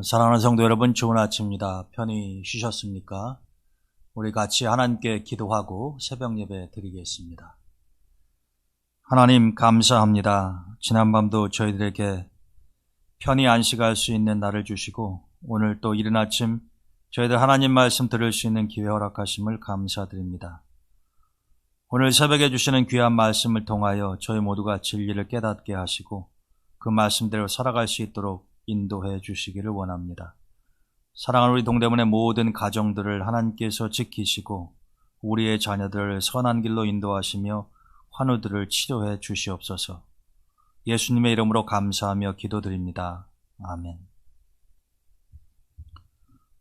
사랑하는 성도 여러분, 좋은 아침입니다. 편히 쉬셨습니까? 우리 같이 하나님께 기도하고 새벽 예배 드리겠습니다. 하나님 감사합니다. 지난밤도 저희들에게 편히 안식할 수 있는 날을 주시고 오늘 또 이른 아침 저희들 하나님 말씀 들을 수 있는 기회 허락하심을 감사드립니다. 오늘 새벽에 주시는 귀한 말씀을 통하여 저희 모두가 진리를 깨닫게 하시고 그 말씀대로 살아갈 수 있도록 인도해 주시기를 원합니다. 사랑하는 우리 동대문의 모든 가정들을 하나님께서 지키시고 우리의 자녀들을 선한 길로 인도하시며 환우들을 치료해 주시옵소서. 예수님의 이름으로 감사하며 기도드립니다. 아멘.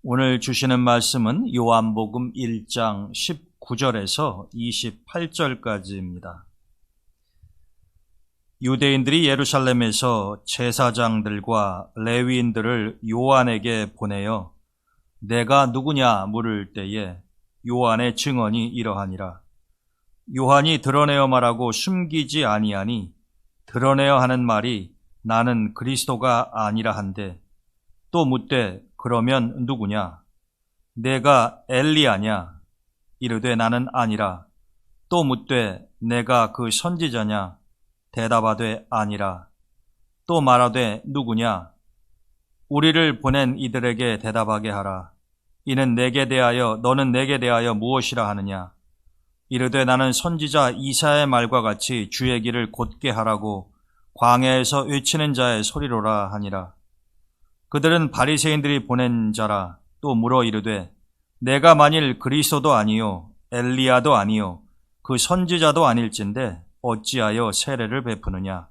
오늘 주시는 말씀은 요한복음 1장 19절에서 28절까지입니다. 유대인들이 예루살렘에서 제사장들과 레위인들을 요한에게 보내어 내가 누구냐 물을 때에 요한의 증언이 이러하니라. 요한이 드러내어 말하고 숨기지 아니하니 드러내어 하는 말이 나는 그리스도가 아니라 한데 또 묻되 그러면 누구냐? 내가 엘리야냐? 이르되 나는 아니라. 또 묻되 내가 그 선지자냐? 대답하되 아니라. 또 말하되 누구냐? 우리를 보낸 이들에게 대답하게 하라. 이는 내게 대하여 너는 내게 대하여 무엇이라 하느냐? 이르되 나는 선지자 이사야의 말과 같이 주의 길을 곧게 하라고 광야에서 외치는 자의 소리로라 하니라. 그들은 바리새인들이 보낸 자라. 또 물어 이르되 내가 만일 그리스도도 아니요 엘리야도 아니요 그 선지자도 아닐진데 어찌하여 세례를 베푸느냐?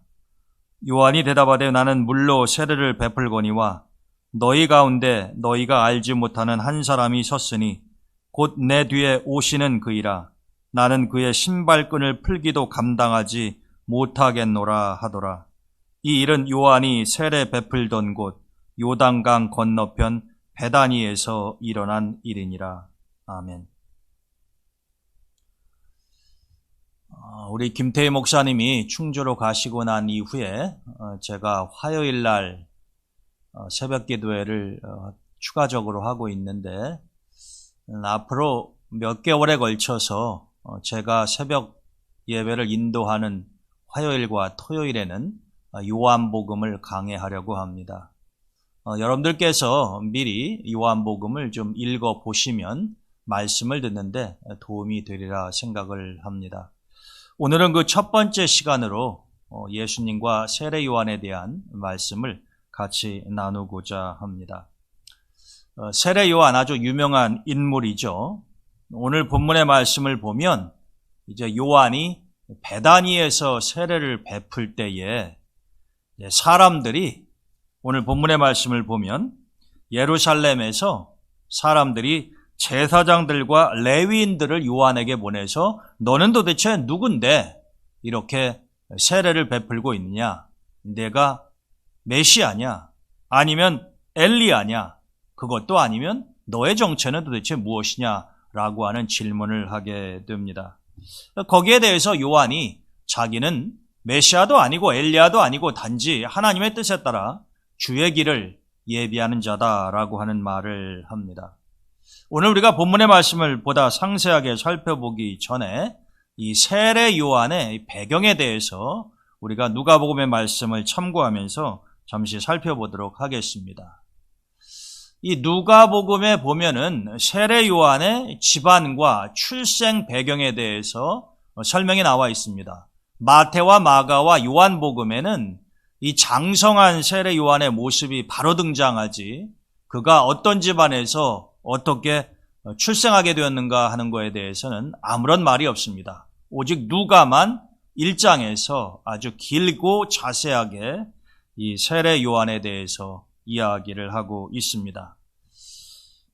요한이 대답하되 나는 물로 세례를 베풀거니와 너희 가운데 너희가 알지 못하는 한 사람이 섰으니 곧 내 뒤에 오시는 그이라. 나는 그의 신발끈을 풀기도 감당하지 못하겠노라 하더라. 이 일은 요한이 세례 베풀던 곳 요단강 건너편 베다니에서 일어난 일이니라. 아멘. 우리 김태희 목사님이 충주로 가시고 난 이후에 제가 화요일 날 새벽 기도회를 추가적으로 하고 있는데 앞으로 몇 개월에 걸쳐서 제가 새벽 예배를 인도하는 화요일과 토요일에는 요한복음을 강해하려고 합니다. 여러분들께서 미리 요한복음을 좀 읽어보시면 말씀을 듣는데 도움이 되리라 생각을 합니다. 오늘은 그 첫 번째 시간으로 예수님과 세례 요한에 대한 말씀을 같이 나누고자 합니다. 세례 요한 아주 유명한 인물이죠. 오늘 본문의 말씀을 보면 이제 요한이 베다니에서 세례를 베풀 때에 사람들이 오늘 본문의 말씀을 보면 예루살렘에서 사람들이 제사장들과 레위인들을 요한에게 보내서 너는 도대체 누군데 이렇게 세례를 베풀고 있느냐? 내가 메시아냐? 아니면 엘리야냐? 그것도 아니면 너의 정체는 도대체 무엇이냐? 라고 하는 질문을 하게 됩니다. 거기에 대해서 요한이 자기는 메시아도 아니고 엘리야도 아니고 단지 하나님의 뜻에 따라 주의 길을 예비하는 자다라고 하는 말을 합니다. 오늘 우리가 본문의 말씀을 보다 상세하게 살펴보기 전에 이 세례 요한의 배경에 대해서 우리가 누가복음의 말씀을 참고하면서 잠시 살펴보도록 하겠습니다. 이 누가복음에 보면은 세례 요한의 집안과 출생 배경에 대해서 설명이 나와 있습니다. 마태와 마가와 요한복음에는 이 장성한 세례 요한의 모습이 바로 등장하지 그가 어떤 집안에서 어떻게 출생하게 되었는가 하는 것에 대해서는 아무런 말이 없습니다. 오직 누가만 1장에서 아주 길고 자세하게 이 세례 요한에 대해서 이야기를 하고 있습니다.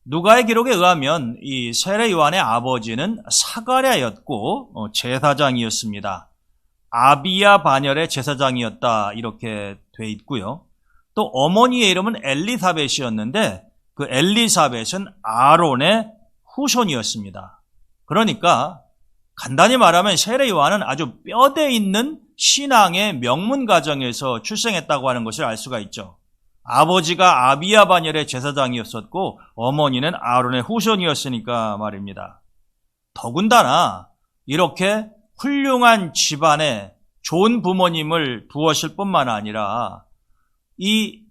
누가의 기록에 의하면 이 세례 요한의 아버지는 사가랴였고 제사장이었습니다. 아비야 반열의 제사장이었다 이렇게 돼 있고요. 또 어머니의 이름은 엘리사벳이었는데 그 엘리사벳은 아론의 후손이었습니다. 그러니까 간단히 말하면 세례 요한은 아주 뼈대 있는 신앙의 명문 가정에서 출생했다고 하는 것을 알 수가 있죠. 아버지가 아비야 반열의 제사장이었었고 어머니는 아론의 후손이었으니까 말입니다. 더군다나 이렇게 훌륭한 집안에 좋은 부모님을 두었을 뿐만 아니라 이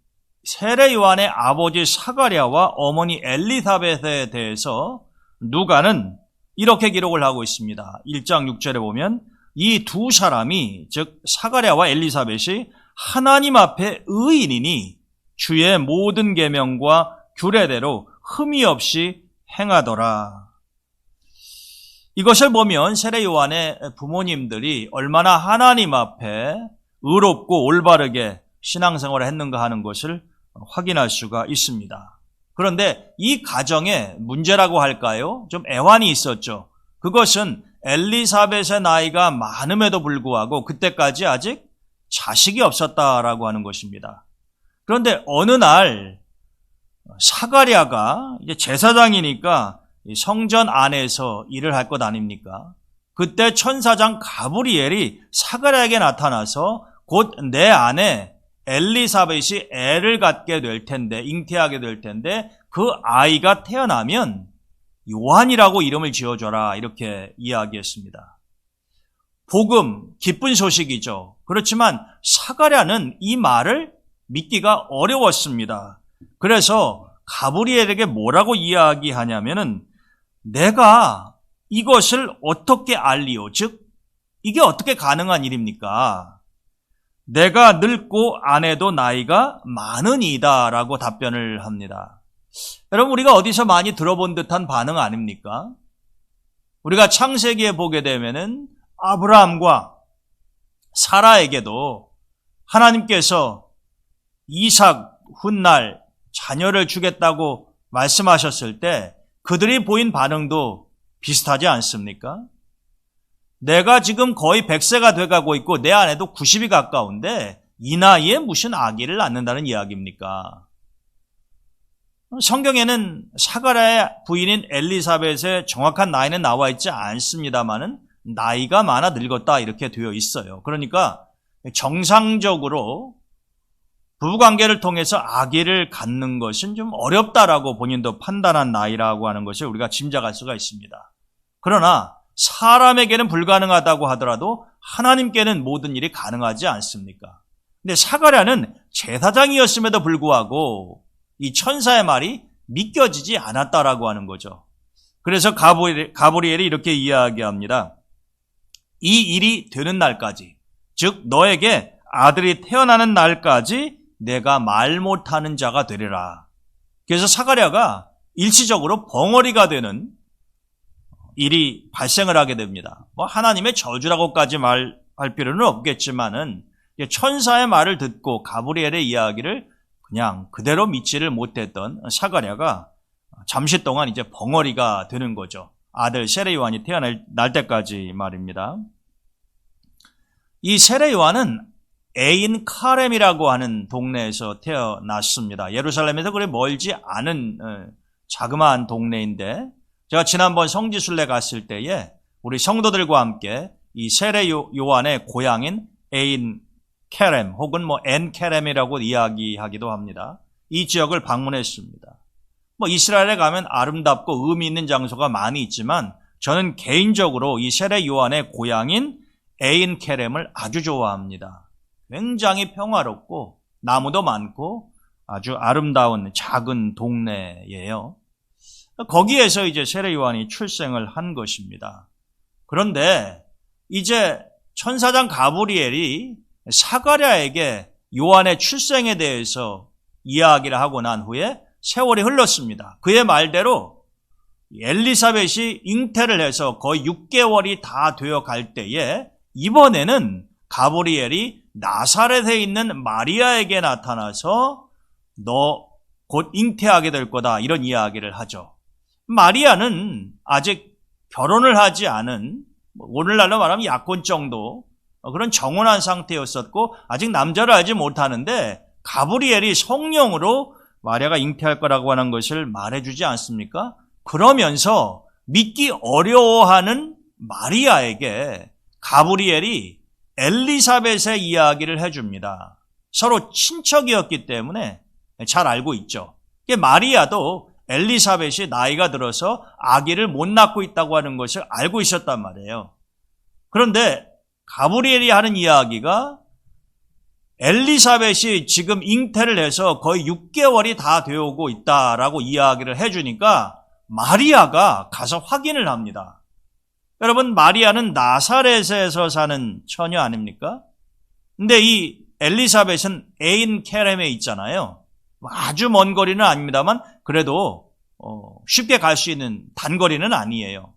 세례 요한의 아버지 사가랴와 어머니 엘리사벳에 대해서 누가는 이렇게 기록을 하고 있습니다. 1장 6절에 보면 이 두 사람이 즉 사가랴와 엘리사벳이 하나님 앞에 의인이니 주의 모든 계명과 규례대로 흠이 없이 행하더라. 이것을 보면 세례 요한의 부모님들이 얼마나 하나님 앞에 의롭고 올바르게 신앙생활을 했는가 하는 것을 확인할 수가 있습니다. 그런데 이 가정에 문제라고 할까요? 좀 애환이 있었죠. 그것은 엘리사벳의 나이가 많음에도 불구하고 그때까지 아직 자식이 없었다라고 하는 것입니다. 그런데 어느 날 사가랴가 이제 제사장이니까 성전 안에서 일을 할 것 아닙니까? 그때 천사장 가브리엘이 사가랴에게 나타나서 곧 내 아내 엘리사벳이 애를 갖게 될 텐데, 잉태하게 될 텐데 그 아이가 태어나면 요한이라고 이름을 지어줘라 이렇게 이야기했습니다. 복음, 기쁜 소식이죠. 그렇지만 사가랴는 이 말을 믿기가 어려웠습니다. 그래서 가브리엘에게 뭐라고 이야기하냐면은 내가 이것을 어떻게 알리오? 즉 이게 어떻게 가능한 일입니까? 내가 늙고 아내도 나이가 많으니이다 라고 답변을 합니다. 여러분 우리가 어디서 많이 들어본 듯한 반응 아닙니까? 우리가 창세기에 보게 되면은 아브라함과 사라에게도 하나님께서 이삭 훗날 자녀를 주겠다고 말씀하셨을 때 그들이 보인 반응도 비슷하지 않습니까? 내가 지금 거의 100세가 돼가고 있고 내 아내도 90이 가까운데 이 나이에 무슨 아기를 낳는다는 이야기입니까? 성경에는 사가랴의 부인인 엘리사벳의 정확한 나이는 나와 있지 않습니다만은 나이가 많아 늙었다 이렇게 되어 있어요. 그러니까 정상적으로 부부관계를 통해서 아기를 갖는 것은 좀 어렵다라고 본인도 판단한 나이라고 하는 것을 우리가 짐작할 수가 있습니다. 그러나 사람에게는 불가능하다고 하더라도 하나님께는 모든 일이 가능하지 않습니까? 근데 사가랴는 제사장이었음에도 불구하고 이 천사의 말이 믿겨지지 않았다라고 하는 거죠. 그래서 가브리엘이 이렇게 이야기합니다. 이 일이 되는 날까지, 즉 너에게 아들이 태어나는 날까지 내가 말 못하는 자가 되리라. 그래서 사가랴가 일시적으로 벙어리가 되는 일이 발생을 하게 됩니다. 하나님의 저주라고까지 말할 필요는 없겠지만은 천사의 말을 듣고 가브리엘의 이야기를 그냥 그대로 믿지를 못했던 사가랴가 잠시 동안 이제 벙어리가 되는 거죠. 아들 세례 요한이 태어날 때까지 말입니다. 이 세례 요한은 에인 카렘이라고 하는 동네에서 태어났습니다. 예루살렘에서 그리 멀지 않은 자그마한 동네인데 제가 지난번 성지순례 갔을 때에 우리 성도들과 함께 이 세례 요한의 고향인 에인 케렘 혹은 엔 케렘이라고 이야기하기도 합니다. 이 지역을 방문했습니다. 이스라엘에 가면 아름답고 의미 있는 장소가 많이 있지만 저는 개인적으로 이 세례 요한의 고향인 에인 케렘을 아주 좋아합니다. 굉장히 평화롭고 나무도 많고 아주 아름다운 작은 동네예요. 거기에서 이제 세례 요한이 출생을 한 것입니다. 그런데 이제 천사장 가브리엘이 사가랴에게 요한의 출생에 대해서 이야기를 하고 난 후에 세월이 흘렀습니다. 그의 말대로 엘리사벳이 잉태를 해서 거의 6개월이 다 되어 갈 때에 이번에는 가브리엘이 나사렛에 있는 마리아에게 나타나서 너 곧 잉태하게 될 거다 이런 이야기를 하죠. 마리아는 아직 결혼을 하지 않은 오늘날로 말하면 약혼 정도 그런 정혼한 상태였었고 아직 남자를 알지 못하는데 가브리엘이 성령으로 마리아가 잉태할 거라고 하는 것을 말해주지 않습니까? 그러면서 믿기 어려워하는 마리아에게 가브리엘이 엘리사벳의 이야기를 해줍니다. 서로 친척이었기 때문에 잘 알고 있죠. 마리아도 엘리사벳이 나이가 들어서 아기를 못 낳고 있다고 하는 것을 알고 있었단 말이에요. 그런데 가브리엘이 하는 이야기가 엘리사벳이 지금 잉태를 해서 거의 6개월이 다 되어오고 있다라고 이야기를 해주니까 마리아가 가서 확인을 합니다. 여러분, 마리아는 나사렛에서 사는 처녀 아닙니까? 근데 이 엘리사벳은 에인 케렘에 있잖아요. 아주 먼 거리는 아닙니다만 그래도 쉽게 갈 수 있는 단거리는 아니에요.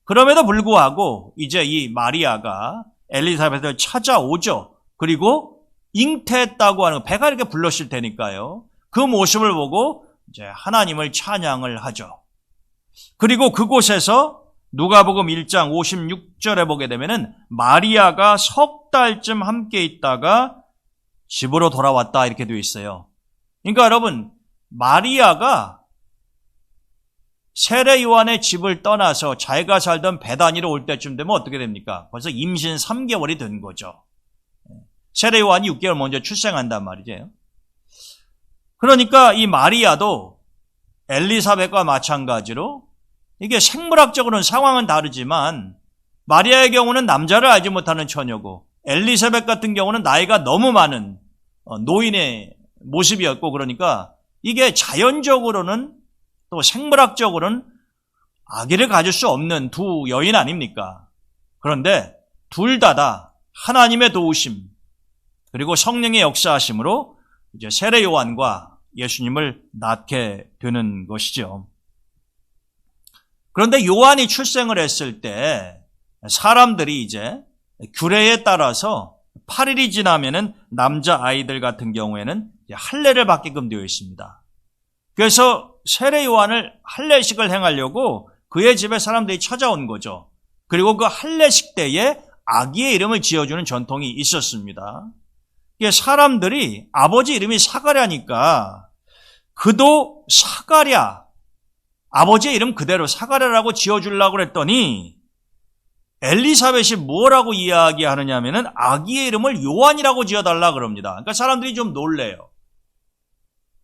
그럼에도 불구하고 이제 이 마리아가 엘리사벳을 찾아오죠. 그리고 잉태했다고 하는 배가 이렇게 불렀을 테니까요. 그 모습을 보고 이제 하나님을 찬양을 하죠. 그리고 그곳에서 누가복음 1장 56절에 보게 되면은 마리아가 석 달쯤 함께 있다가 집으로 돌아왔다 이렇게 되어 있어요. 그러니까 여러분, 마리아가 세례 요한의 집을 떠나서 자기가 살던 베다니로 올 때쯤 되면 어떻게 됩니까? 벌써 임신 3개월이 된 거죠. 세례 요한이 6개월 먼저 출생한단 말이죠. 그러니까 이 마리아도 엘리사벳과 마찬가지로 이게 생물학적으로는 상황은 다르지만 마리아의 경우는 남자를 알지 못하는 처녀고 엘리사벳 같은 경우는 나이가 너무 많은 노인의 모습이었고, 그러니까 이게 자연적으로는 또 생물학적으로는 아기를 가질 수 없는 두 여인 아닙니까? 그런데 둘 다 하나님의 도우심 그리고 성령의 역사하심으로 이제 세례 요한과 예수님을 낳게 되는 것이죠. 그런데 요한이 출생을 했을 때 사람들이 이제 규례에 따라서 8일이 지나면은 남자 아이들 같은 경우에는 할례를 받게끔 되어 있습니다. 그래서 세례 요한을 할례식을 행하려고 그의 집에 사람들이 찾아온 거죠. 그리고 그 할례식 때에 아기의 이름을 지어주는 전통이 있었습니다. 사람들이 아버지 이름이 사가랴니까 그도 사가랴, 아버지의 이름 그대로 사가랴라고 지어주려고 했더니 엘리사벳이 뭐라고 이야기하느냐 하면은 아기의 이름을 요한이라고 지어달라 그럽니다. 그러니까 사람들이 좀 놀래요.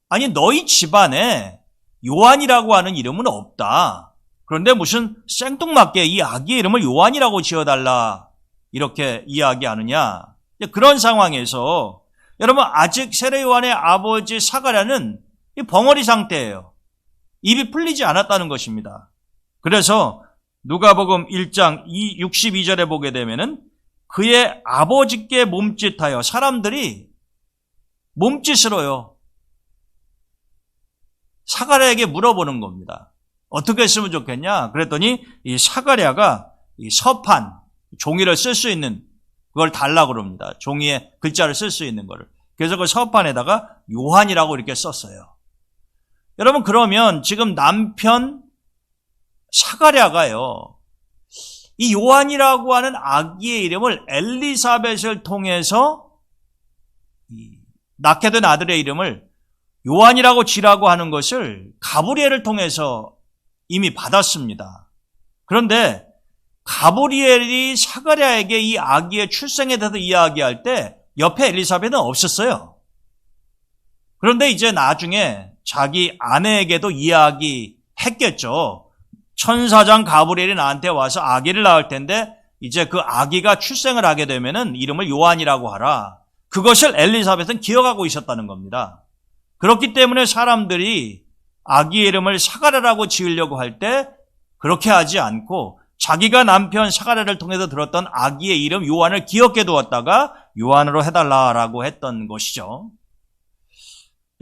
아니, 너희 집안에 요한이라고 하는 이름은 없다. 그런데 무슨 생뚱맞게 이 아기의 이름을 요한이라고 지어달라 이렇게 이야기하느냐. 그런 상황에서 여러분, 아직 세례 요한의 아버지 사가랴는 벙어리 상태예요. 입이 풀리지 않았다는 것입니다. 그래서 누가복음 1장 62절에 보게 되면은 그의 아버지께 몸짓하여, 사람들이 몸짓으로요 사가랴에게 물어보는 겁니다. 어떻게 했으면 좋겠냐? 그랬더니 이 사가랴가 이 서판, 종이를 쓸 수 있는 그걸 달라고 그럽니다. 종이에 글자를 쓸 수 있는 거를. 그래서 그 서판에다가 요한이라고 이렇게 썼어요. 여러분, 그러면 지금 남편 사가랴가요, 이 요한이라고 하는 아기의 이름을 엘리사벳을 통해서 낳게 된 아들의 이름을 요한이라고 지라고 하는 것을 가브리엘을 통해서 이미 받았습니다. 그런데 가브리엘이 사가랴에게 이 아기의 출생에 대해서 이야기할 때 옆에 엘리사벳은 없었어요. 그런데 이제 나중에 자기 아내에게도 이야기했겠죠. 천사장 가브리엘이 나한테 와서 아기를 낳을 텐데 이제 그 아기가 출생을 하게 되면은 이름을 요한이라고 하라. 그것을 엘리사벳은 기억하고 있었다는 겁니다. 그렇기 때문에 사람들이 아기의 이름을 사가랴라고 지으려고 할 때 그렇게 하지 않고 자기가 남편 사가랴를 통해서 들었던 아기의 이름 요한을 기억해 두었다가 요한으로 해달라라고 했던 것이죠.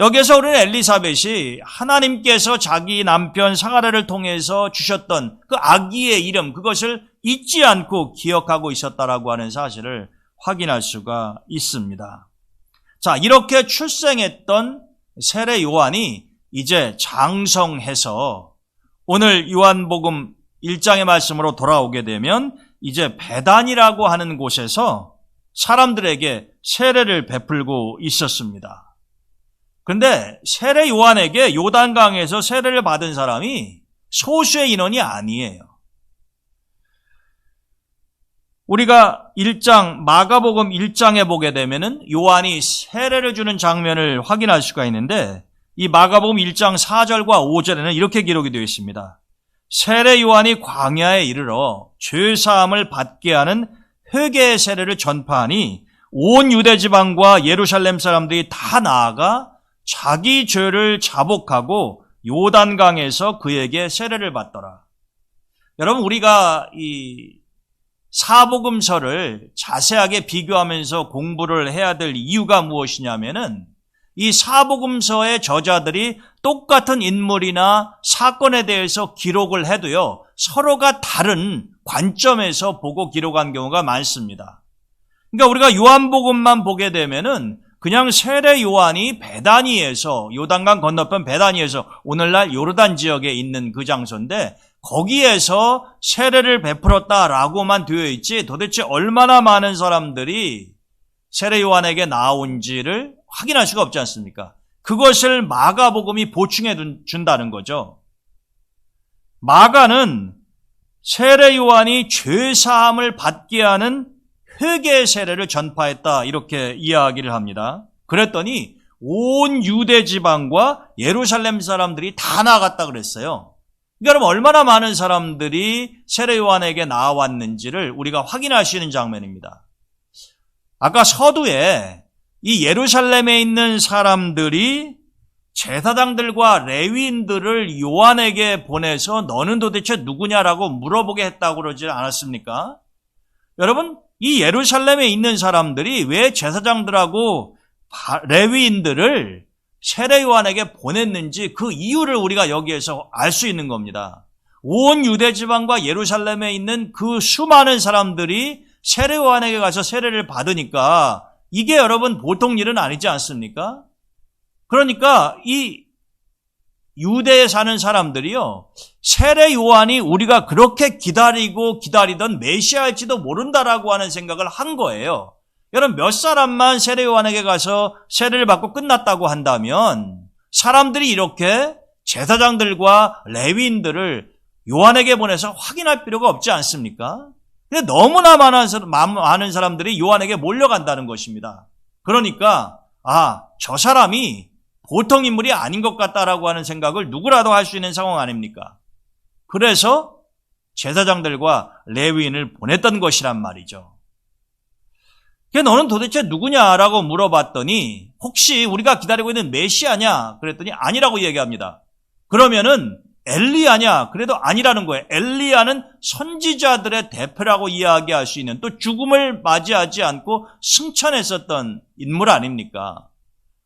여기에서 우리는 엘리사벳이 하나님께서 자기 남편 사가랴를 통해서 주셨던 그 아기의 이름, 그것을 잊지 않고 기억하고 있었다라고 하는 사실을 확인할 수가 있습니다. 자, 이렇게 출생했던 세례 요한이 이제 장성해서 오늘 요한복음 1장의 말씀으로 돌아오게 되면 이제 베단이라고 하는 곳에서 사람들에게 세례를 베풀고 있었습니다. 그런데 세례 요한에게 요단강에서 세례를 받은 사람이 소수의 인원이 아니에요. 우리가 1장, 마가복음 1장에 보게 되면은 요한이 세례를 주는 장면을 확인할 수가 있는데 이 마가복음 1장 4절과 5절에는 이렇게 기록이 되어 있습니다. 세례 요한이 광야에 이르러 죄 사함을 받게 하는 회개의 세례를 전파하니 온 유대 지방과 예루살렘 사람들이 다 나아가 자기 죄를 자복하고 요단강에서 그에게 세례를 받더라. 여러분, 우리가 이 사복음서를 자세하게 비교하면서 공부를 해야 될 이유가 무엇이냐면은 이 사복음서의 저자들이 똑같은 인물이나 사건에 대해서 기록을 해도요, 서로가 다른 관점에서 보고 기록한 경우가 많습니다. 그러니까 우리가 요한복음만 보게 되면은 그냥 세례 요한이 베다니에서, 요단강 건너편 베다니에서, 오늘날 요르단 지역에 있는 그 장소인데 거기에서 세례를 베풀었다라고만 되어 있지 도대체 얼마나 많은 사람들이 세례 요한에게 나온지를 확인할 수가 없지 않습니까? 그것을 마가복음이 보충해 준다는 거죠. 마가는 세례 요한이 죄사함을 받게 하는 회개의 세례를 전파했다, 이렇게 이야기를 합니다. 그랬더니 온 유대 지방과 예루살렘 사람들이 다 나갔다 그랬어요. 그러니까 여러분, 얼마나 많은 사람들이 세례 요한에게 나왔는지를 우리가 확인할 수 있는 장면입니다. 아까 서두에 이 예루살렘에 있는 사람들이 제사장들과 레위인들을 요한에게 보내서 너는 도대체 누구냐라고 물어보게 했다고 그러지 않았습니까? 여러분, 이 예루살렘에 있는 사람들이 왜 제사장들하고 레위인들을 세례 요한에게 보냈는지 그 이유를 우리가 여기에서 알 수 있는 겁니다. 온 유대 지방과 예루살렘에 있는 그 수많은 사람들이 세례 요한에게 가서 세례를 받으니까 이게 여러분 보통 일은 아니지 않습니까? 그러니까 이 유대에 사는 사람들이요, 세례 요한이 우리가 그렇게 기다리던 메시아일지도 모른다라고 하는 생각을 한 거예요. 여러분, 몇 사람만 세례 요한에게 가서 세례를 받고 끝났다고 한다면 사람들이 이렇게 제사장들과 레위인들을 요한에게 보내서 확인할 필요가 없지 않습니까? 근데 너무나 많은 사람들이 요한에게 몰려간다는 것입니다. 그러니까 저 사람이 보통 인물이 아닌 것 같다라고 하는 생각을 누구라도 할 수 있는 상황 아닙니까? 그래서 제사장들과 레위인을 보냈던 것이란 말이죠. 너는 도대체 누구냐라고 물어봤더니 혹시 우리가 기다리고 있는 메시아냐? 그랬더니 아니라고 얘기합니다. 그러면은 엘리야냐? 그래도 아니라는 거예요. 엘리야는 선지자들의 대표라고 이야기할 수 있는, 또 죽음을 맞이하지 않고 승천했었던 인물 아닙니까?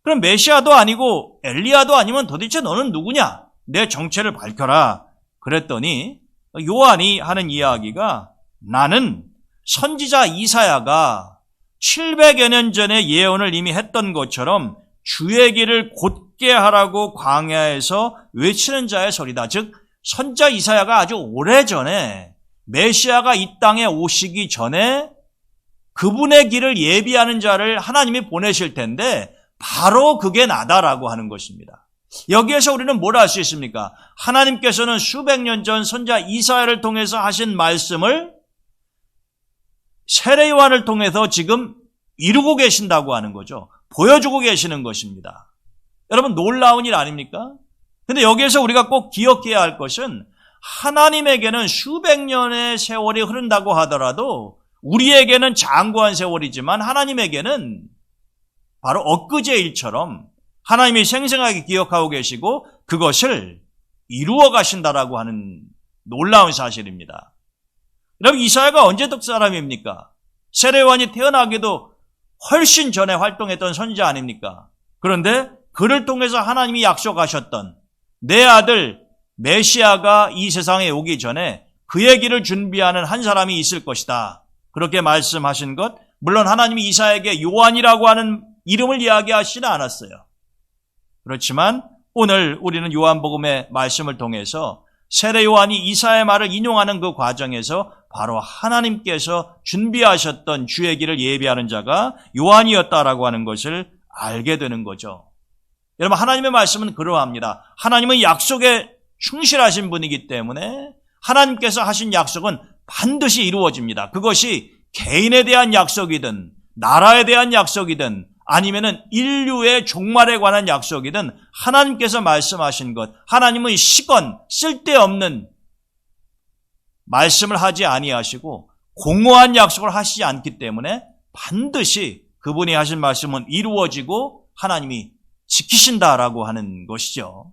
그럼 메시아도 아니고 엘리야도 아니면 도대체 너는 누구냐? 내 정체를 밝혀라. 그랬더니 요한이 하는 이야기가, 나는 선지자 이사야가 700여 년 전에 예언을 이미 했던 것처럼 주의 길을 곧게 하라고 광야에서 외치는 자의 소리다. 즉 선지자 이사야가 아주 오래전에 메시아가 이 땅에 오시기 전에 그분의 길을 예비하는 자를 하나님이 보내실 텐데 바로 그게 나다라고 하는 것입니다. 여기에서 우리는 뭘 알 수 있습니까? 하나님께서는 수백 년 전 선지자 이사야를 통해서 하신 말씀을 세례 요한을 통해서 지금 이루고 계신다고 하는 거죠. 보여주고 계시는 것입니다. 여러분, 놀라운 일 아닙니까? 근데 여기에서 우리가 꼭 기억해야 할 것은 하나님에게는 수백 년의 세월이 흐른다고 하더라도 우리에게는 장구한 세월이지만 하나님에게는 바로 엊그제 일처럼 하나님이 생생하게 기억하고 계시고 그것을 이루어 가신다라고 하는 놀라운 사실입니다. 여러분, 이사야가 언제적 사람입니까? 세례 요한이 태어나기도 훨씬 전에 활동했던 선지자 아닙니까? 그런데 그를 통해서 하나님이 약속하셨던 내 아들 메시아가 이 세상에 오기 전에 그의 길을 준비하는 한 사람이 있을 것이다. 그렇게 말씀하신 것, 물론 하나님이 이사야에게 요한이라고 하는 이름을 이야기하시지는 않았어요. 그렇지만 오늘 우리는 요한복음의 말씀을 통해서 세례 요한이 이사야의 말을 인용하는 그 과정에서 바로 하나님께서 준비하셨던 주의 길을 예비하는 자가 요한이었다라고 하는 것을 알게 되는 거죠. 여러분, 하나님의 말씀은 그러합니다. 하나님은 약속에 충실하신 분이기 때문에 하나님께서 하신 약속은 반드시 이루어집니다. 그것이 개인에 대한 약속이든 나라에 대한 약속이든 아니면은 인류의 종말에 관한 약속이든 하나님께서 말씀하신 것, 하나님은 시건 쓸데없는 말씀을 하지 아니하시고 공허한 약속을 하시지 않기 때문에 반드시 그분이 하신 말씀은 이루어지고 하나님이 지키신다라고 하는 것이죠.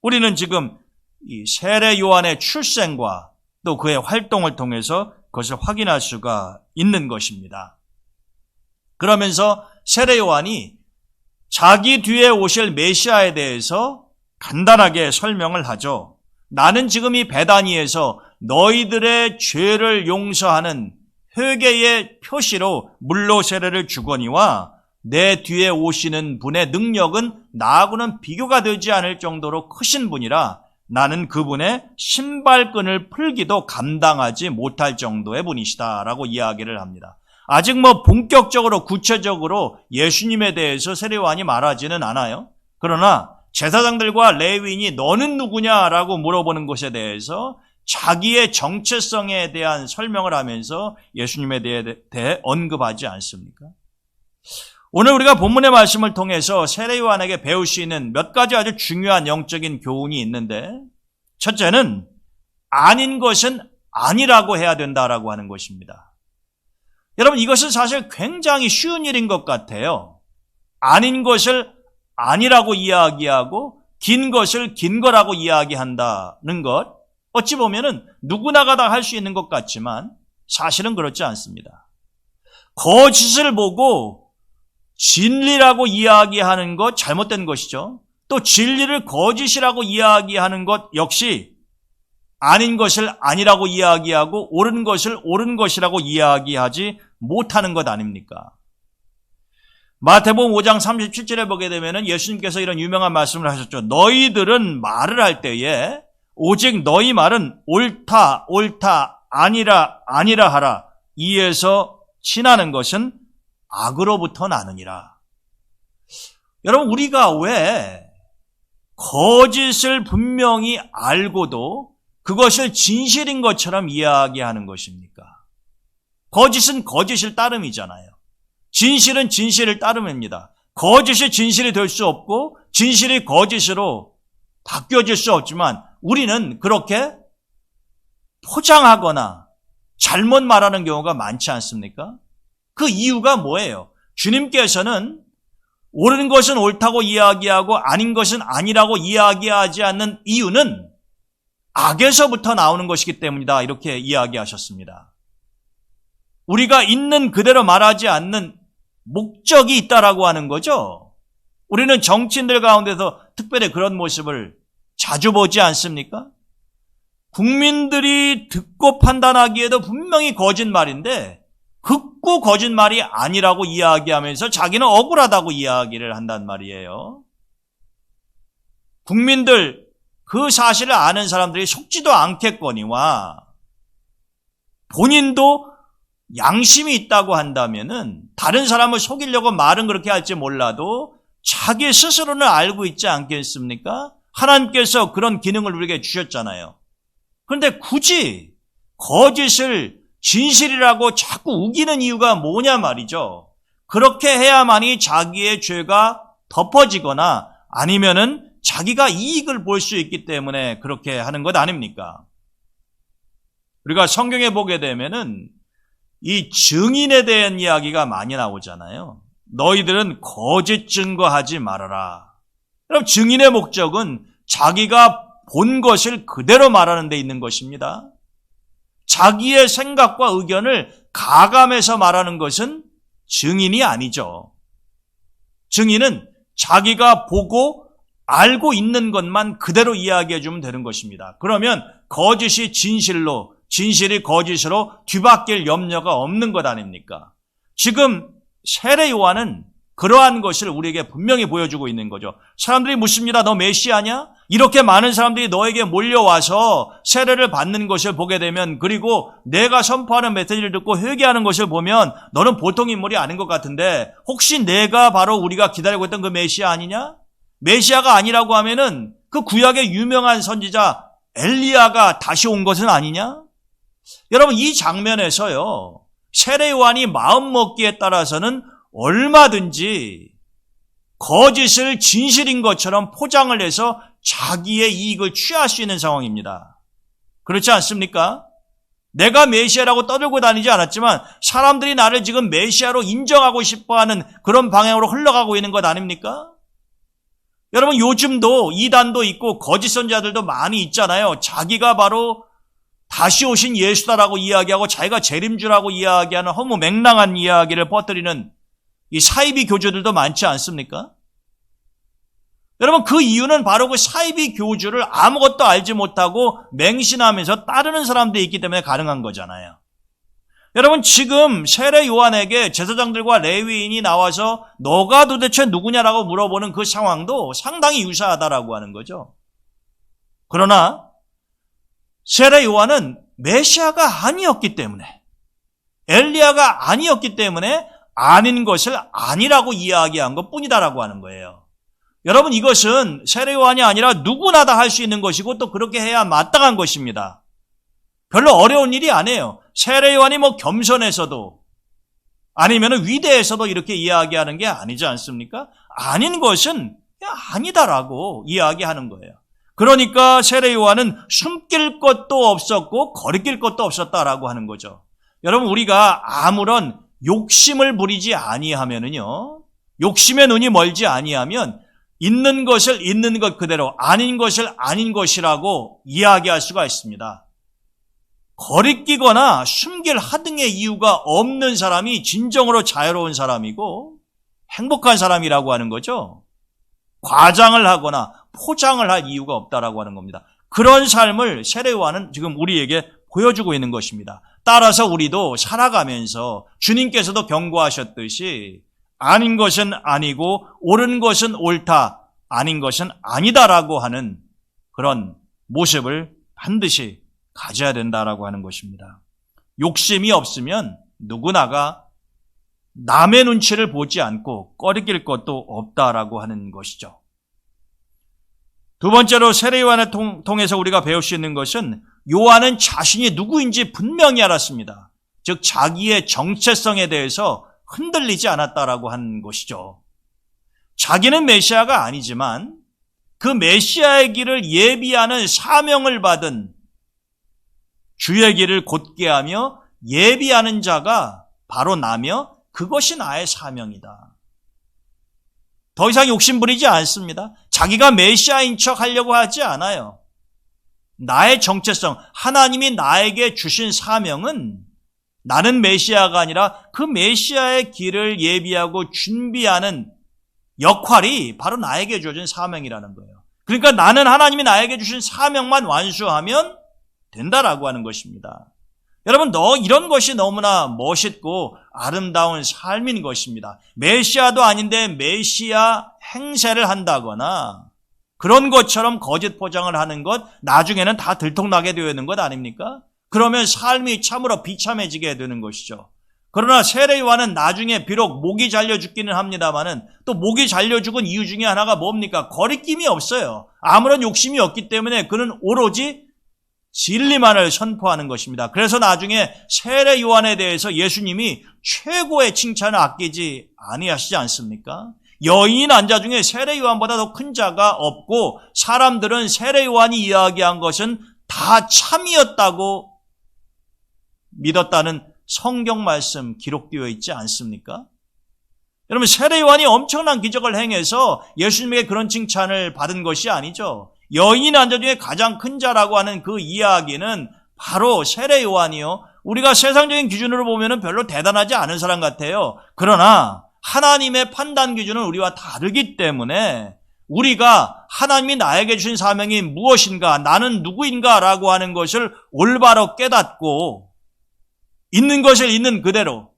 우리는 지금 이 세례 요한의 출생과 또 그의 활동을 통해서 그것을 확인할 수가 있는 것입니다. 그러면서 세례 요한이 자기 뒤에 오실 메시아에 대해서 간단하게 설명을 하죠. 나는 지금 이 베다니에서 너희들의 죄를 용서하는 회개의 표시로 물로 세례를 주거니와 내 뒤에 오시는 분의 능력은 나하고는 비교가 되지 않을 정도로 크신 분이라 나는 그분의 신발끈을 풀기도 감당하지 못할 정도의 분이시다라고 이야기를 합니다. 아직 본격적으로 구체적으로 예수님에 대해서 세례 요한이 말하지는 않아요. 그러나 제사장들과 레위인이 너는 누구냐라고 물어보는 것에 대해서 자기의 정체성에 대한 설명을 하면서 예수님에 대해 언급하지 않습니까? 오늘 우리가 본문의 말씀을 통해서 세례 요한에게 배울 수 있는 몇 가지 아주 중요한 영적인 교훈이 있는데, 첫째는 아닌 것은 아니라고 해야 된다라고 하는 것입니다. 여러분, 이것은 사실 굉장히 쉬운 일인 것 같아요. 아닌 것을 아니라고 이야기하고 긴 것을 긴 거라고 이야기한다는 것, 어찌 보면은 누구나가 다 할 수 있는 것 같지만 사실은 그렇지 않습니다. 거짓을 보고 진리라고 이야기하는 것 잘못된 것이죠. 또 진리를 거짓이라고 이야기하는 것 역시 아닌 것을 아니라고 이야기하고 옳은 것을 옳은 것이라고 이야기하지 못하는 것 아닙니까? 마태복음 5장 37절에 보게 되면 예수님께서 이런 유명한 말씀을 하셨죠. 너희들은 말을 할 때에 오직 너희 말은 옳다 옳다 아니라 아니라 하라. 이에서 친하는 것은 악으로부터 나느니라. 여러분, 우리가 왜 거짓을 분명히 알고도 그것을 진실인 것처럼 이야기하는 것입니까? 거짓은 거짓을 따름이잖아요. 진실은 진실을 따름입니다. 거짓이 진실이 될 수 없고 진실이 거짓으로 바뀌어질 수 없지만 우리는 그렇게 포장하거나 잘못 말하는 경우가 많지 않습니까? 그 이유가 뭐예요? 주님께서는 옳은 것은 옳다고 이야기하고 아닌 것은 아니라고 이야기하지 않는 이유는 악에서부터 나오는 것이기 때문이다, 이렇게 이야기하셨습니다. 우리가 있는 그대로 말하지 않는 목적이 있다라고 하는 거죠. 우리는 정치인들 가운데서 특별히 그런 모습을 자주 보지 않습니까? 국민들이 듣고 판단하기에도 분명히 거짓말인데 극구 거짓말이 아니라고 이야기하면서 자기는 억울하다고 이야기를 한단 말이에요. 국민들, 그 사실을 아는 사람들이 속지도 않겠거니와 본인도 양심이 있다고 한다면은 다른 사람을 속이려고 말은 그렇게 할지 몰라도 자기 스스로는 알고 있지 않겠습니까? 하나님께서 그런 기능을 우리에게 주셨잖아요. 그런데 굳이 거짓을 진실이라고 자꾸 우기는 이유가 뭐냐 말이죠. 그렇게 해야만이 자기의 죄가 덮어지거나 아니면은 자기가 이익을 볼 수 있기 때문에 그렇게 하는 것 아닙니까? 우리가 성경에 보게 되면은 이 증인에 대한 이야기가 많이 나오잖아요. 너희들은 거짓 증거하지 말아라. 그럼 증인의 목적은 자기가 본 것을 그대로 말하는 데 있는 것입니다. 자기의 생각과 의견을 가감해서 말하는 것은 증인이 아니죠. 증인은 자기가 보고 알고 있는 것만 그대로 이야기해 주면 되는 것입니다. 그러면 거짓이 진실로, 진실이 거짓으로 뒤바뀔 염려가 없는 것 아닙니까? 지금 세례 요한은 그러한 것을 우리에게 분명히 보여주고 있는 거죠. 사람들이 묻습니다. 너 메시아냐? 이렇게 많은 사람들이 너에게 몰려와서 세례를 받는 것을 보게 되면, 그리고 내가 선포하는 메시지를 듣고 회개하는 것을 보면 너는 보통 인물이 아닌 것 같은데 혹시 내가 바로 우리가 기다리고 있던 그 메시아 아니냐? 메시아가 아니라고 하면은 그 구약의 유명한 선지자 엘리야가 다시 온 것은 아니냐? 여러분, 이 장면에서요, 세례 요한이 마음 먹기에 따라서는 얼마든지 거짓을 진실인 것처럼 포장을 해서 자기의 이익을 취할 수 있는 상황입니다. 그렇지 않습니까? 내가 메시아라고 떠들고 다니지 않았지만 사람들이 나를 지금 메시아로 인정하고 싶어하는 그런 방향으로 흘러가고 있는 것 아닙니까? 여러분, 요즘도 이단도 있고 거짓 선지자들도 많이 있잖아요. 자기가 바로 다시 오신 예수다라고 이야기하고 자기가 재림주라고 이야기하는 허무 맹랑한 이야기를 퍼뜨리는 이 사이비 교주들도 많지 않습니까? 여러분, 그 이유는 바로 그 사이비 교주를 아무것도 알지 못하고 맹신하면서 따르는 사람들이 있기 때문에 가능한 거잖아요. 여러분, 지금 세례 요한에게 제사장들과 레위인이 나와서 너가 도대체 누구냐라고 물어보는 그 상황도 상당히 유사하다라고 하는 거죠. 그러나 세례 요한은 메시아가 아니었기 때문에, 엘리야가 아니었기 때문에 아닌 것을 아니라고 이야기한 것뿐이다라고 하는 거예요. 여러분, 이것은 세례 요한이 아니라 누구나 다 할 수 있는 것이고 또 그렇게 해야 마땅한 것입니다. 별로 어려운 일이 아니에요. 세례 요한이 겸손해서도 아니면 위대해서도 이렇게 이야기하는 게 아니지 않습니까? 아닌 것은 그냥 아니다라고 이야기하는 거예요. 그러니까 세례 요한은 숨길 것도 없었고 거리낄 것도 없었다라고 하는 거죠. 여러분, 우리가 아무런 욕심을 부리지 아니하면은요, 욕심의 눈이 멀지 아니하면 있는 것을 있는 것 그대로, 아닌 것을 아닌 것이라고 이야기할 수가 있습니다. 거리끼거나 숨길 하등의 이유가 없는 사람이 진정으로 자유로운 사람이고 행복한 사람이라고 하는 거죠. 과장을 하거나 포장을 할 이유가 없다라고 하는 겁니다. 그런 삶을 세례 요한은 지금 우리에게 보여주고 있는 것입니다. 따라서 우리도 살아가면서 주님께서도 경고하셨듯이 아닌 것은 아니고 옳은 것은 옳다, 아닌 것은 아니다라고 하는 그런 모습을 반드시 가져야 된다라고 하는 것입니다. 욕심이 없으면 누구나가 남의 눈치를 보지 않고 꺼리낄 것도 없다라고 하는 것이죠. 두 번째로 세례 요한을 통해서 우리가 배울 수 있는 것은 요한은 자신이 누구인지 분명히 알았습니다. 즉 자기의 정체성에 대해서 흔들리지 않았다라고 하는 것이죠. 자기는 메시아가 아니지만 그 메시아의 길을 예비하는 사명을 받은 주의 길을 곧게 하며 예비하는 자가 바로 나며 그것이 나의 사명이다. 더 이상 욕심 부리지 않습니다. 자기가 메시아인 척 하려고 하지 않아요. 나의 정체성, 하나님이 나에게 주신 사명은 나는 메시아가 아니라 그 메시아의 길을 예비하고 준비하는 역할이 바로 나에게 주어진 사명이라는 거예요. 그러니까 나는 하나님이 나에게 주신 사명만 완수하면 된다라고 하는 것입니다. 여러분, 이런 것이 너무나 멋있고 아름다운 삶인 것입니다. 메시아도 아닌데 메시아 행세를 한다거나 그런 것처럼 거짓 포장을 하는 것, 나중에는 다 들통나게 되어 있는 것 아닙니까? 그러면 삶이 참으로 비참해지게 되는 것이죠. 그러나 세례 요한은 나중에 비록 목이 잘려 죽기는 합니다만은 또 목이 잘려 죽은 이유 중에 하나가 뭡니까? 거리낌이 없어요. 아무런 욕심이 없기 때문에 그는 오로지 진리만을 선포하는 것입니다. 그래서 나중에 세례 요한에 대해서 예수님이 최고의 칭찬을 아끼지 아니하시지 않습니까? 여인 앉아 중에 세례 요한보다 더 큰 자가 없고 사람들은 세례 요한이 이야기한 것은 다 참이었다고 믿었다는 성경 말씀 기록되어 있지 않습니까? 여러분, 세례 요한이 엄청난 기적을 행해서 예수님에게 그런 칭찬을 받은 것이 아니죠. 여인 앉아 중에 가장 큰 자라고 하는 그 이야기는 바로 세례 요한이요. 우리가 세상적인 기준으로 보면 별로 대단하지 않은 사람 같아요. 그러나 하나님의 판단 기준은 우리와 다르기 때문에 우리가 하나님이 나에게 주신 사명이 무엇인가, 나는 누구인가 라고 하는 것을 올바로 깨닫고 있는 것을 있는 그대로,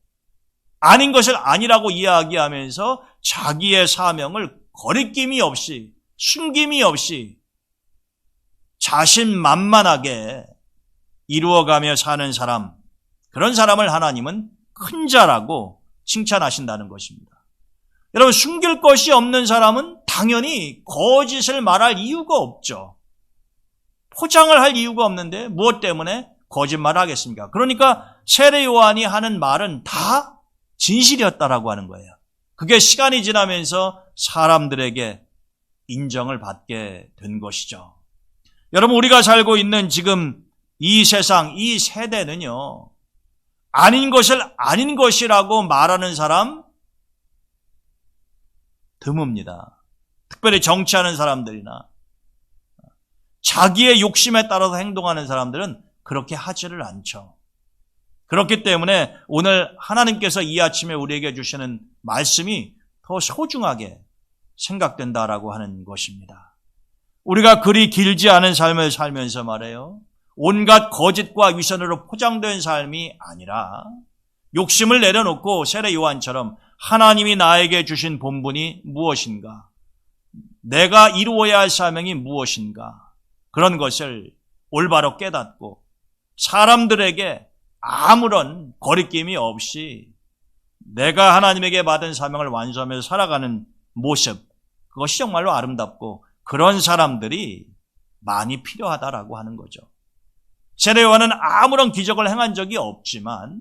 아닌 것을 아니라고 이야기하면서 자기의 사명을 거리낌이 없이, 숨김이 없이 자신만만하게 이루어가며 사는 사람, 그런 사람을 하나님은 큰 자라고 칭찬하신다는 것입니다. 여러분, 숨길 것이 없는 사람은 당연히 거짓을 말할 이유가 없죠. 포장을 할 이유가 없는데 무엇 때문에 거짓말을 하겠습니까? 그러니까 세례 요한이 하는 말은 다 진실이었다라고 하는 거예요. 그게 시간이 지나면서 사람들에게 인정을 받게 된 것이죠. 여러분, 우리가 살고 있는 지금 이 세상, 이 세대는요, 아닌 것을 아닌 것이라고 말하는 사람 드뭅니다. 특별히 정치하는 사람들이나 자기의 욕심에 따라서 행동하는 사람들은 그렇게 하지를 않죠. 그렇기 때문에 오늘 하나님께서 이 아침에 우리에게 주시는 말씀이 더 소중하게 생각된다라고 하는 것입니다. 우리가 그리 길지 않은 삶을 살면서 말해요, 온갖 거짓과 위선으로 포장된 삶이 아니라 욕심을 내려놓고 세례 요한처럼 하나님이 나에게 주신 본분이 무엇인가, 내가 이루어야 할 사명이 무엇인가, 그런 것을 올바로 깨닫고 사람들에게 아무런 거리낌이 없이 내가 하나님에게 받은 사명을 완수하면서 살아가는 모습, 그것이 정말로 아름답고 그런 사람들이 많이 필요하다라고 하는 거죠. 세례 요한은 아무런 기적을 행한 적이 없지만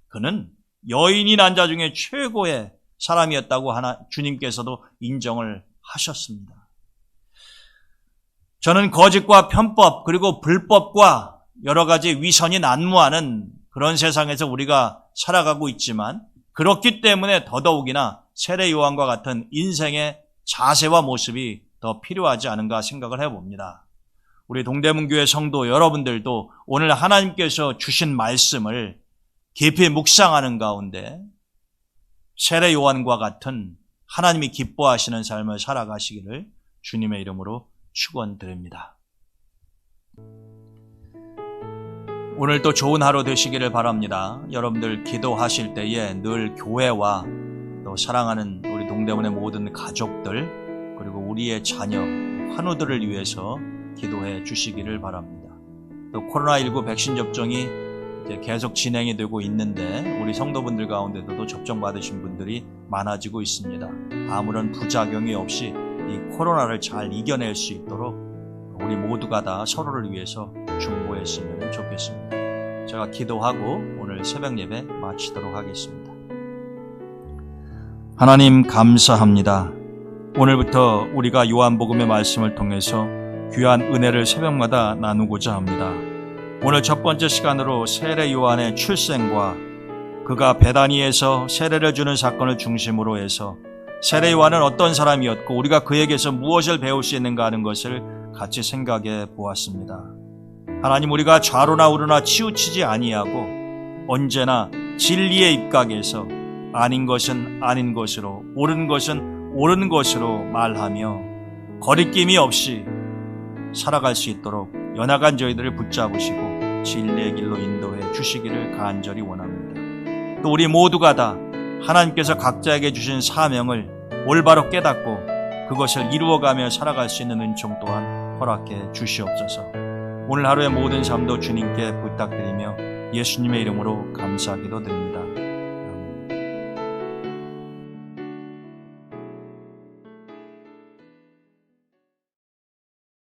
그는 여인이 난 자 중에 최고의 사람이었다고 주님께서도 인정을 하셨습니다. 저는 거짓과 편법 그리고 불법과 여러 가지 위선이 난무하는 그런 세상에서 우리가 살아가고 있지만 그렇기 때문에 더더욱이나 세례 요한과 같은 인생의 자세와 모습이 더 필요하지 않은가 생각을 해봅니다. 우리 동대문교회 성도 여러분들도 오늘 하나님께서 주신 말씀을 깊이 묵상하는 가운데 세례 요한과 같은 하나님이 기뻐하시는 삶을 살아가시기를 주님의 이름으로 축원드립니다. 오늘도 좋은 하루 되시기를 바랍니다. 여러분들 기도하실 때에 늘 교회와 또 사랑하는 우리 동대문의 모든 가족들 그리고 우리의 자녀, 환우들을 위해서 기도해 주시기를 바랍니다. 또 코로나19 백신 접종이 이제 계속 진행이 되고 있는데 우리 성도분들 가운데도 접종 받으신 분들이 많아지고 있습니다. 아무런 부작용이 없이 이 코로나를 잘 이겨낼 수 있도록 우리 모두가 다 서로를 위해서 중보했으면 좋겠습니다. 제가 기도하고 오늘 새벽 예배 마치도록 하겠습니다. 하나님 감사합니다. 오늘부터 우리가 요한복음의 말씀을 통해서 귀한 은혜를 새벽마다 나누고자 합니다. 오늘 첫 번째 시간으로 세례 요한의 출생과 그가 베다니에서 세례를 주는 사건을 중심으로 해서 세례 요한은 어떤 사람이었고 우리가 그에게서 무엇을 배울 수 있는가 하는 것을 같이 생각해 보았습니다. 하나님, 우리가 좌로나 우로나 치우치지 아니하고 언제나 진리의 입각에서 아닌 것은 아닌 것으로, 옳은 것은 옳은 것으로 말하며 거리낌이 없이 살아갈 수 있도록 연약한 저희들을 붙잡으시고 진리의 길로 인도해 주시기를 간절히 원합니다. 또 우리 모두가 다 하나님께서 각자에게 주신 사명을 올바로 깨닫고 그것을 이루어가며 살아갈 수 있는 은총 또한 허락해 주시옵소서. 오늘 하루의 모든 삶도 주님께 부탁드리며 예수님의 이름으로 감사기도 드립니다.